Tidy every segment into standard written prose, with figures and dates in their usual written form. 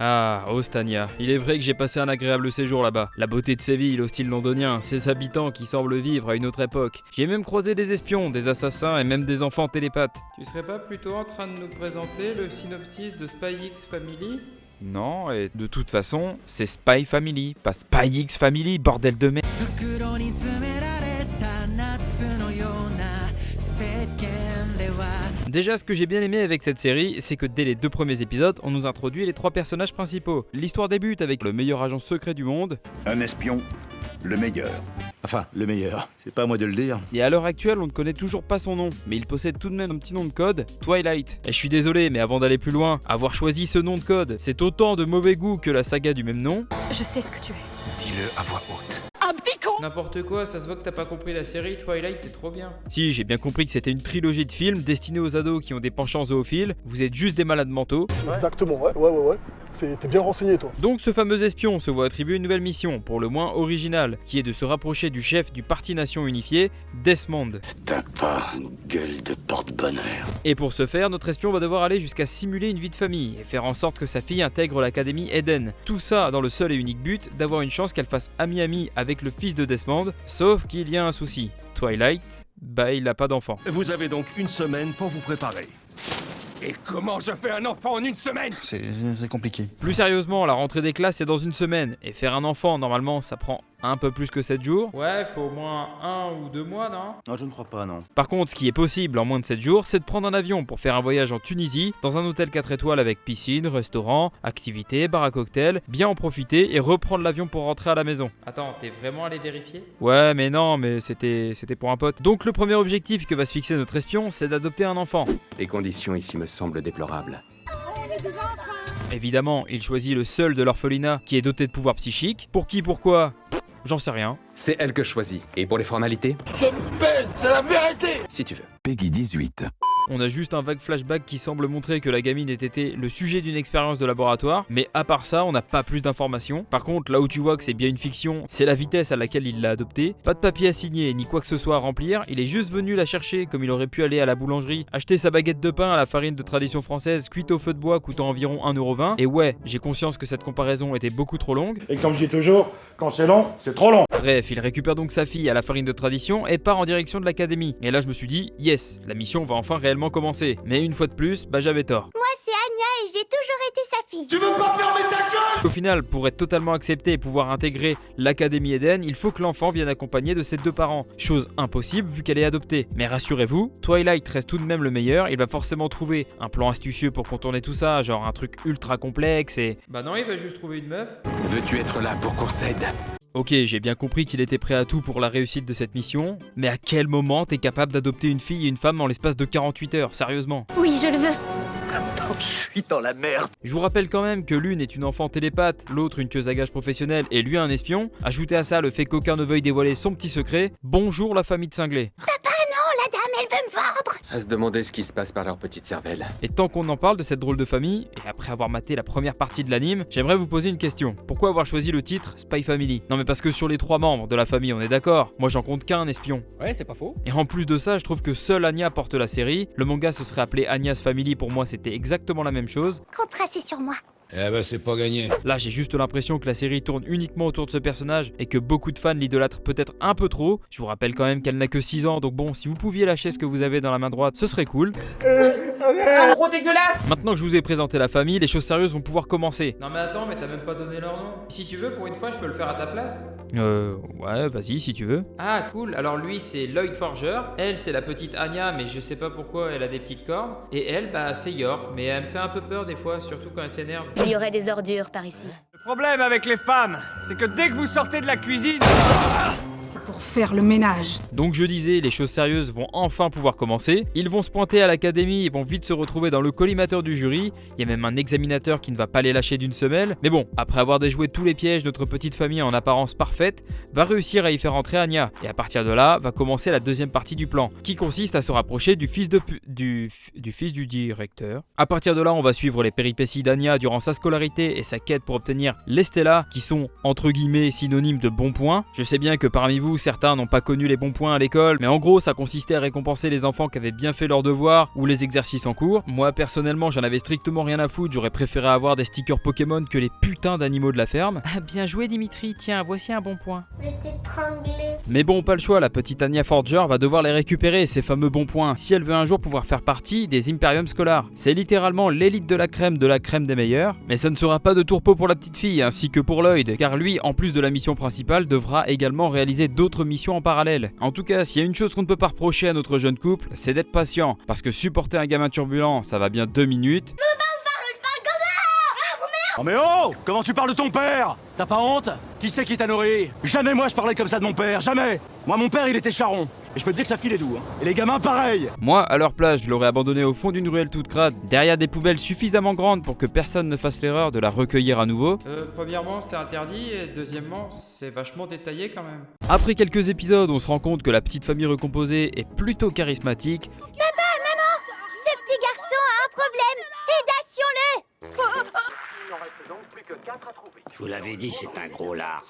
Ah, Ostania. Il est vrai que j'ai passé un agréable séjour là-bas. La beauté de Séville, au style londonien, ses habitants qui semblent vivre à une autre époque. J'y ai même croisé des espions, des assassins et même des enfants télépathes. Tu serais pas plutôt en train de nous présenter le synopsis de Spy X Family ? Non, et de toute façon, c'est Spy Family, pas Spy X Family, bordel de merde. Déjà, ce que j'ai bien aimé avec cette série, c'est que dès les 2 premiers épisodes, on nous introduit les 3 personnages principaux. L'histoire débute avec le meilleur agent secret du monde. Un espion, le meilleur. Enfin, le meilleur. C'est pas à moi de le dire. Et à l'heure actuelle, on ne connaît toujours pas son nom, mais il possède tout de même un petit nom de code, Twilight. Et je suis désolé, mais avant d'aller plus loin, avoir choisi ce nom de code, c'est autant de mauvais goût que la saga du même nom. Je sais ce que tu es. Dis-le à voix haute. N'importe quoi, ça se voit que t'as pas compris la série, Twilight, c'est trop bien. Si, j'ai bien compris que c'était une trilogie de films destinée aux ados qui ont des penchants zoophiles, vous êtes juste des malades mentaux. Exactement, ouais. T'es bien renseigné, toi. Donc ce fameux espion se voit attribuer une nouvelle mission, pour le moins originale, qui est de se rapprocher du chef du Parti Nation Unifié, Desmond. T'as pas une gueule de porte-bonheur. Et pour ce faire, notre espion va devoir aller jusqu'à simuler une vie de famille, et faire en sorte que sa fille intègre l'académie Eden. Tout ça dans le seul et unique but d'avoir une chance qu'elle fasse ami-ami avec le fils de Desmond, sauf qu'il y a un souci. Twilight, il a pas d'enfant. Vous avez donc une semaine pour vous préparer. Et comment je fais un enfant en une semaine ? C'est compliqué. Plus sérieusement, la rentrée des classes c'est dans une semaine, et faire un enfant, normalement, ça prend un peu plus que 7 jours. Ouais, faut au moins 1 ou 2 mois, non ? Non, je ne crois pas, non. Par contre, ce qui est possible en moins de 7 jours, c'est de prendre un avion pour faire un voyage en Tunisie, dans un hôtel 4 étoiles avec piscine, restaurant, activités, bar à cocktail, bien en profiter et reprendre l'avion pour rentrer à la maison. Attends, t'es vraiment allé vérifier ? Ouais, mais non, mais c'était pour un pote. Donc le premier objectif que va se fixer notre espion, c'est d'adopter un enfant. Les conditions ici me semblent déplorables. Évidemment, il choisit le seul de l'orphelinat qui est doté de pouvoirs psychiques. Pour qui, pourquoi ? J'en sais rien. C'est elle que je choisis. Et pour les formalités ? Je me baisse, c'est la vérité ! Si tu veux. Peggy 18. On a juste un vague flashback qui semble montrer que la gamine ait été le sujet d'une expérience de laboratoire, mais à part ça, on n'a pas plus d'informations. Par contre, là où tu vois que c'est bien une fiction, c'est la vitesse à laquelle il l'a adoptée. Pas de papier à signer, ni quoi que ce soit à remplir, il est juste venu la chercher comme il aurait pu aller à la boulangerie, acheter sa baguette de pain à la farine de tradition française cuite au feu de bois coûtant environ 1,20€. Et ouais, j'ai conscience que cette comparaison était beaucoup trop longue. Et comme je dis toujours, quand c'est long, c'est trop long. Bref, il récupère donc sa fille à la farine de tradition et part en direction de l'académie. Et là je me suis dit, yes, la mission va enfin réellement commencer. Mais une fois de plus, j'avais tort. Moi c'est Anya et j'ai toujours été sa fille. Tu veux pas fermer ta gueule ? Au final, pour être totalement accepté et pouvoir intégrer l'académie Eden, il faut que l'enfant vienne accompagné de ses 2 parents. Chose impossible vu qu'elle est adoptée. Mais rassurez-vous, Twilight reste tout de même le meilleur, il va forcément trouver un plan astucieux pour contourner tout ça, genre un truc ultra complexe et... Bah non, il va juste trouver une meuf. Veux-tu être là pour qu'on s'aide ? Ok, j'ai bien compris qu'il était prêt à tout pour la réussite de cette mission, mais à quel moment t'es capable d'adopter une fille et une femme en l'espace de 48 heures, sérieusement ? Oui, je le veux. Oh, je suis dans la merde. Je vous rappelle quand même que l'une est une enfant télépathe, l'autre une tueuse à gages professionnelle et lui un espion. Ajoutez à ça le fait qu'aucun ne veuille dévoiler son petit secret. Bonjour la famille de cinglés. La dame, elle veut me vendre. À se demander ce qui se passe par leur petite cervelle. Et tant qu'on en parle de cette drôle de famille, et après avoir maté la première partie de l'anime, j'aimerais vous poser une question. Pourquoi avoir choisi le titre Spy Family ? Non mais parce que sur les 3 membres de la famille on est d'accord, moi j'en compte qu'un espion. Ouais, c'est pas faux. Et en plus de ça, je trouve que seule Anya porte la série. Le manga se serait appelé Anya's Family, pour moi c'était exactement la même chose. Contrat, c'est sur moi. Eh ben c'est pas gagné. Là j'ai juste l'impression que la série tourne uniquement autour de ce personnage et que beaucoup de fans l'idolâtrent peut-être un peu trop. Je vous rappelle quand même qu'elle n'a que 6 ans, donc bon, si vous pouviez lâcher ce que vous avez dans la main droite, ce serait cool. Gros dégueulasse. Maintenant que je vous ai présenté la famille, les choses sérieuses vont pouvoir commencer. Non mais attends, mais t'as même pas donné leur nom. Si tu veux, pour une fois, je peux le faire à ta place. Ouais, vas-y, si tu veux. Ah, cool. Alors lui, c'est Lloyd Forger. Elle, c'est la petite Anya, mais je sais pas pourquoi elle a des petites cornes. Et elle, c'est Yor, mais elle me fait un peu peur des fois, surtout quand elle s'énerve. Il y aurait des ordures par ici. Le problème avec les femmes, c'est que dès que vous sortez de la cuisine... C'est pour faire le ménage. Donc je disais, les choses sérieuses vont enfin pouvoir commencer. Ils vont se pointer à l'académie et vont vite se retrouver dans le collimateur du jury. Il y a même un examinateur qui ne va pas les lâcher d'une semelle. Mais bon, après avoir déjoué tous les pièges, notre petite famille en apparence parfaite va réussir à y faire entrer Anya. Et à partir de là, va commencer la deuxième partie du plan, qui consiste à se rapprocher du fils du directeur. À partir de là, on va suivre les péripéties d'Anya durant sa scolarité et sa quête pour obtenir les Stellas, qui sont entre guillemets synonymes de bons points. Je sais bien que parmi vous, certains n'ont pas connu les bons points à l'école, mais en gros ça consistait à récompenser les enfants qui avaient bien fait leurs devoirs ou les exercices en cours. Moi personnellement j'en avais strictement rien à foutre, j'aurais préféré avoir des stickers Pokémon que les putains d'animaux de la ferme. Ah, bien joué Dimitri, tiens voici un bon point. Je vais t'étrangler. Mais bon, pas le choix, la petite Anya Forger va devoir les récupérer, ces fameux bons points, si elle veut un jour pouvoir faire partie des Imperium Scholars. C'est littéralement l'élite de la crème des meilleurs, mais ça ne sera pas de tourpeau pour la petite fille, ainsi que pour Lloyd, car lui, en plus de la mission principale, devra également réaliser d'autres missions en parallèle. En tout cas, s'il y a une chose qu'on ne peut pas reprocher à notre jeune couple, c'est d'être patient, parce que supporter un gamin turbulent, ça va bien 2 minutes. Oh mais oh! Comment tu parles de ton père? T'as pas honte? Qui c'est qui t'a nourri? Jamais moi je parlais comme ça de mon père, jamais! Moi mon père il était charron, et je peux te dire que ça filait doux, hein. Et les gamins pareil! Moi, à leur place, je l'aurais abandonné au fond d'une ruelle toute crade, derrière des poubelles suffisamment grandes pour que personne ne fasse l'erreur de la recueillir à nouveau. Premièrement, c'est interdit, et deuxièmement, c'est vachement détaillé quand même. Après quelques épisodes, on se rend compte que la petite famille recomposée est plutôt charismatique. Maman, ce petit garçon a un problème. Aidation-le. Je vous l'avais dit, c'est un gros lard.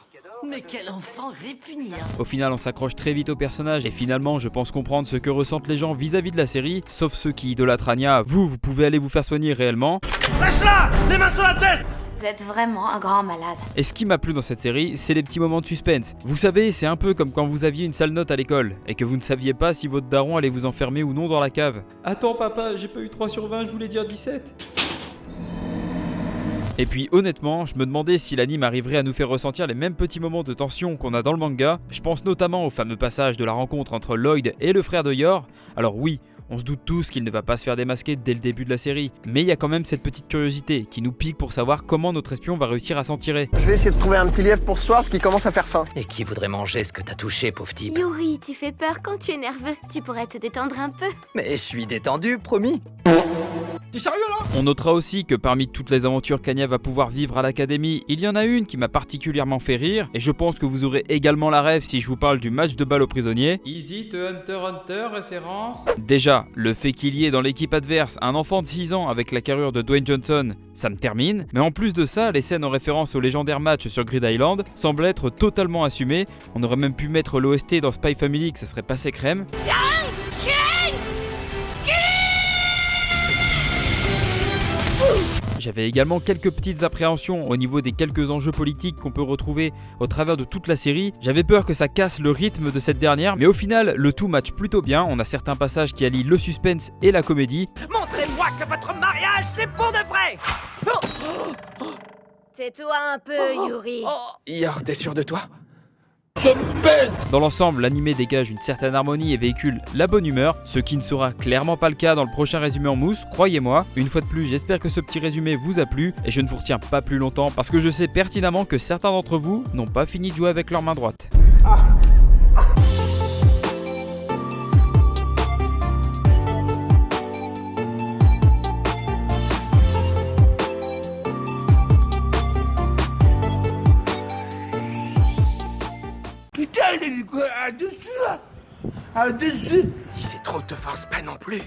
Mais quel enfant répugnant. Au final, on s'accroche très vite au personnage et finalement, je pense comprendre ce que ressentent les gens vis-à-vis de la série, sauf ceux qui idolâtrent Anya. Vous pouvez aller vous faire soigner réellement. Lâche-la! Les mains sur la tête! Vous êtes vraiment un grand malade. Et ce qui m'a plu dans cette série, c'est les petits moments de suspense. Vous savez, c'est un peu comme quand vous aviez une sale note à l'école et que vous ne saviez pas si votre daron allait vous enfermer ou non dans la cave. Attends papa, j'ai pas eu 3 sur 20, je voulais dire 17. Et puis honnêtement, je me demandais si l'anime arriverait à nous faire ressentir les mêmes petits moments de tension qu'on a dans le manga. Je pense notamment au fameux passage de la rencontre entre Lloyd et le frère de Yor. Alors oui, on se doute tous qu'il ne va pas se faire démasquer dès le début de la série, mais il y a quand même cette petite curiosité qui nous pique pour savoir comment notre espion va réussir à s'en tirer. Je vais essayer de trouver un petit lièvre pour ce soir parce qu'il commence à faire faim. Et qui voudrait manger ce que t'as touché, pauvre type? Yuri, tu fais peur quand tu es nerveux. Tu pourrais te détendre un peu. Mais je suis détendu, promis. T'es sérieux là? On notera aussi que parmi toutes les aventures qu'Anya va pouvoir vivre à l'académie, il y en a une qui m'a particulièrement fait rire, et je pense que vous aurez également la rêve si je vous parle du match de balle aux prisonniers. Easy to Hunter Hunter, référence. Déjà, le fait qu'il y ait dans l'équipe adverse un enfant de 6 ans avec la carrure de Dwayne Johnson, ça me termine, mais en plus de ça, les scènes en référence au légendaire match sur Grid Island semblent être totalement assumées. On aurait même pu mettre l'OST dans Spy Family, que ce serait passé crème. J'avais également quelques petites appréhensions au niveau des quelques enjeux politiques qu'on peut retrouver au travers de toute la série. J'avais peur que ça casse le rythme de cette dernière, mais au final, le tout match plutôt bien. On a certains passages qui allient le suspense et la comédie. Montrez-moi que votre mariage, c'est pour de vrai! Tais-toi un peu, Yuri. Yor, t'es sûr de toi? Dans l'ensemble, l'animé dégage une certaine harmonie et véhicule la bonne humeur, ce qui ne sera clairement pas le cas dans le prochain résumé en mousse, croyez-moi. Une fois de plus, j'espère que ce petit résumé vous a plu et je ne vous retiens pas plus longtemps parce que je sais pertinemment que certains d'entre vous n'ont pas fini de jouer avec leur main droite. Putain, il est quoi? Un dessus? Un dessus? Si c'est trop, te force pas non plus.